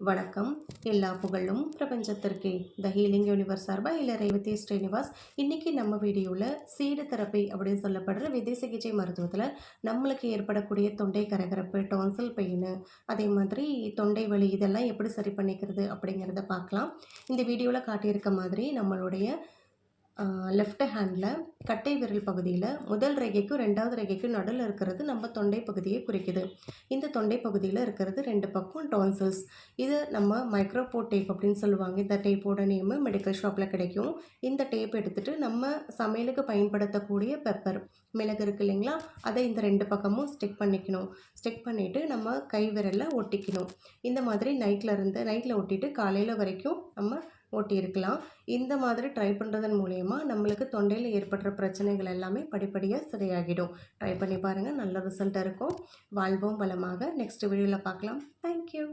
வணக்கம். எல்லா புகழும் பிரபஞ்சத்திற்கே. த ஹீலிங் யூனிவர்ஸ் சார்பா இல்ல ரேவதி ஸ்ரீனிவாஸ். இன்னைக்கு நம்ம வீடியோவில் சீடு தெரப்பி அப்படின்னு சொல்லப்படுற விதை சிகிச்சை மருத்துவத்தில் நம்மளுக்கு ஏற்படக்கூடிய தொண்டை கரகரப்பு, டான்சில் பெயின், அதே மாதிரி தொண்டை வலி இதெல்லாம் எப்படி சரி பண்ணிக்கிறது அப்படிங்கிறத பார்க்கலாம். இந்த வீடியோவில் காட்டியிருக்க மாதிரி நம்மளுடைய லெஃப்ட் ஹேண்டில் கட்டை விரல் பகுதியில் முதல் ரேகைக்கும் ரெண்டாவது ரேகைக்கும் நடுவில் இருக்கிறது நம்ம தொண்டை பகுதியை குறிக்குது. இந்த தொண்டை பகுதியில் இருக்கிறது ரெண்டு பக்கம் டான்சில்ஸ். இது நம்ம மைக்ரோபோட் டேப் அப்படின்னு சொல்லுவாங்க. இந்த டேப்போட நேமு மெடிக்கல் ஷாப்பில் கிடைக்கும். இந்த டேப் எடுத்துகிட்டு நம்ம சமையலுக்கு பயன்படுத்தக்கூடிய பெப்பர் மிளகு இருக்குது இல்லைங்களா, அதை இந்த ரெண்டு பக்கமும் ஸ்டிக் பண்ணிக்கணும். ஸ்டிக் பண்ணிவிட்டு நம்ம கை விரலில் ஒட்டிக்கணும். இந்த மாதிரி நைட்டில் ஒட்டிட்டு காலையில் வரைக்கும் நம்ம ஓட்டி இருக்கலாம். இந்த மாதிரி ட்ரை பண்ணுறதன் மூலயமா நம்மளுக்கு தொண்டையில் ஏற்படுற பிரச்சனைகள் எல்லாமே படிப்படியாக சரியாகிடும். ட்ரை பண்ணி பாருங்கள், நல்ல ரிசல்ட் இருக்கும். வாழ்வோம் வளமாக. நெக்ஸ்ட் வீடியோவில் பார்க்கலாம். தேங்க்யூ.